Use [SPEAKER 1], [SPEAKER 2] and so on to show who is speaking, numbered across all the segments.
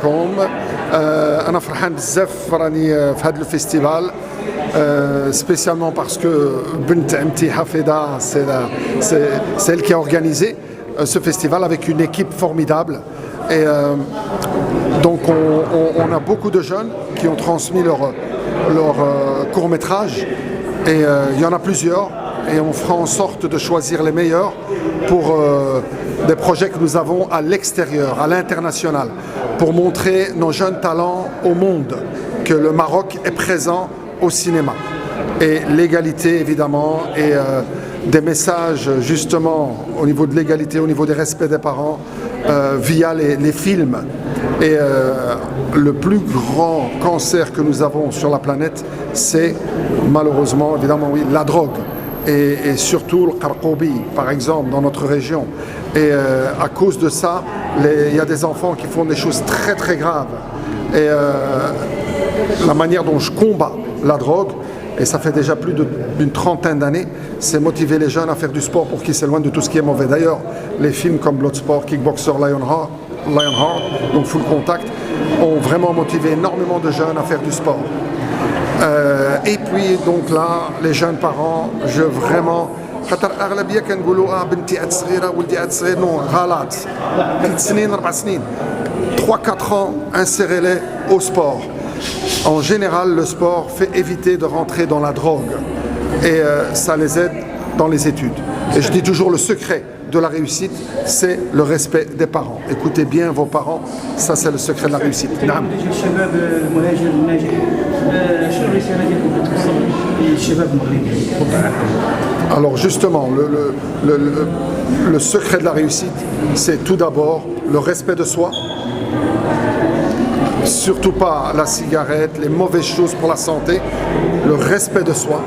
[SPEAKER 1] معكم. أنا فرحان بزاف راني في هذا الفيستيفال spécialement parce que بنت عمتي حفيدة c'est elle qui a organisé ce festival avec une équipe formidable. Et donc on a beaucoup de jeunes qui ont transmis leur court-métrage et il y en a plusieurs et on fera en sorte de choisir les meilleurs pour des projets que nous avons à l'extérieur, à l'international, pour montrer nos jeunes talents au monde, que le Maroc est présent au cinéma. Et l'égalité évidemment et des messages justement au niveau de l'égalité, au niveau des respects des parents via les films. Et le plus grand cancer que nous avons sur la planète, c'est malheureusement évidemment oui, la drogue. Et surtout le Qarqoubi, par exemple, dans notre région. Et à cause de ça, il y a des enfants qui font des choses très très graves. Et la manière dont je combats la drogue, et ça fait déjà plus d'une trentaine d'années, c'est motiver les jeunes à faire du sport pour qu'ils s'éloignent de tout ce qui est mauvais. D'ailleurs, les films comme Bloodsport, Kickboxer, Lionheart, donc Full Contact, ont vraiment motivé énormément de jeunes à faire du sport. Et puis donc là, les jeunes parents, je vraiment خاطر اغلبيه كنقولوا بنتي عاد صغيره ولدي عاد صغير نو غلط 3 سنين 4 سنين 3-4 ans insérez-les au sport. En général, le sport fait éviter de rentrer dans la drogue et ça les aide dans les études. Et je dis toujours le secret de la réussite, c'est le respect des parents. Écoutez bien vos parents, ça c'est le secret de la réussite. نعم.
[SPEAKER 2] الشباب المهاجر الناجح شنو الرساله ديالكم كتوصل للشباب المغربي؟
[SPEAKER 1] Alors justement, le secret de la réussite, c'est tout d'abord le respect de soi, surtout pas la cigarette, les mauvaises choses pour la santé, le respect de soi,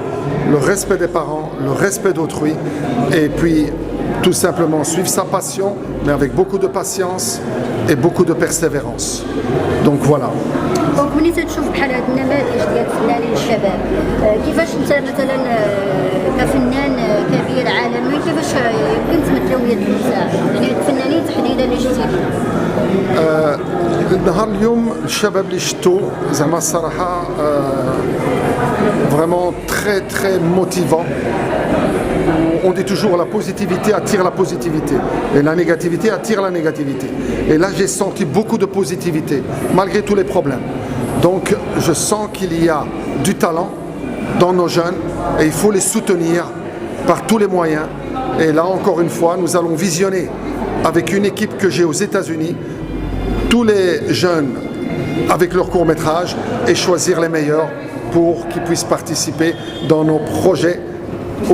[SPEAKER 1] le respect des parents, le respect d'autrui, et puis tout simplement suivre sa passion, mais avec beaucoup de patience et beaucoup de persévérance. Donc voilà.
[SPEAKER 3] دونك ملي تشوف بحال هاد النماذج ديال الفنانين الشباب كيفاش انت مثلا كفنان كبير عالمي كيفاش يمكن تمثل هوية النساء يعني الفنانين تحديدا اللي شفتي
[SPEAKER 1] النهار اليوم الشباب اللي شفتو زعما الصراحة vraiment très très motivant. On dit toujours la positivité attire la positivité et la négativité attire la négativité. Et là j'ai senti beaucoup de positivité malgré tous les problèmes. Donc je sens qu'il y a du talent dans nos jeunes et il faut les soutenir par tous les moyens. Et là encore une fois nous allons visionner avec une équipe que j'ai aux États-Unis tous les jeunes avec leur court-métrage et choisir les meilleurs pour qu'ils puissent participer dans nos projets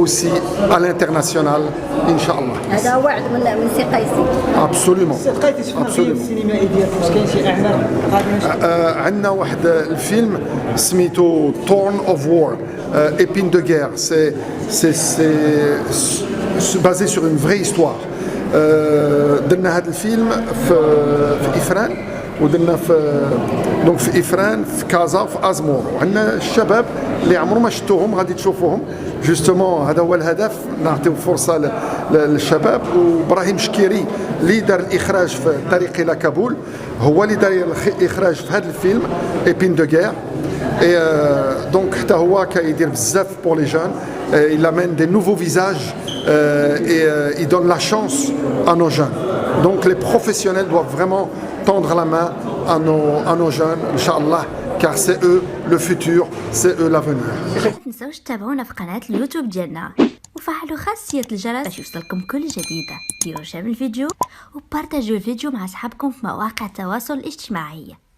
[SPEAKER 1] aussi à l'international, Inch'Allah.
[SPEAKER 3] هذا وعد من سي قيسي.
[SPEAKER 1] Absolument.
[SPEAKER 2] الفيلم السينمائي ديالكم واش كاين شي اعمال قادمه؟
[SPEAKER 1] عندنا واحد الفيلم سميتو Torn of War, Épine de guerre. C'est basé sur une vraie histoire. درنا هذا الفيلم في إفران ودرنا في إفران في كازا في أزمور وعندنا الشباب اللي عمرهم ما شفتوهم غادي تشوفوهم جوستومون. هذا هو الهدف، نعطيو فرصة للشباب. وإبراهيم شكيري اللي دار الإخراج في طريق إلى كابول هو اللي دار الإخراج في هذا الفيلم إيبين دو غير. Et donc حتى هو كيدير بزاف pour les jeunes. Il amène des nouveaux visages et il donne la chance à nos jeunes. Donc les professionnels doivent vraiment tendre la main à nos jeunes, Inch'Allah, car c'est eux le futur, c'est eux l'avenir.
[SPEAKER 4] ما تنساوش تتابعونا في قناة اليوتيوب ديالنا وفعلوا خاصية الجرس باش يوصلكم كل جديدة. ديروا شير الفيديو وبارتاجيو الفيديو مع اصحابكم في مواقع التواصل الاجتماعي.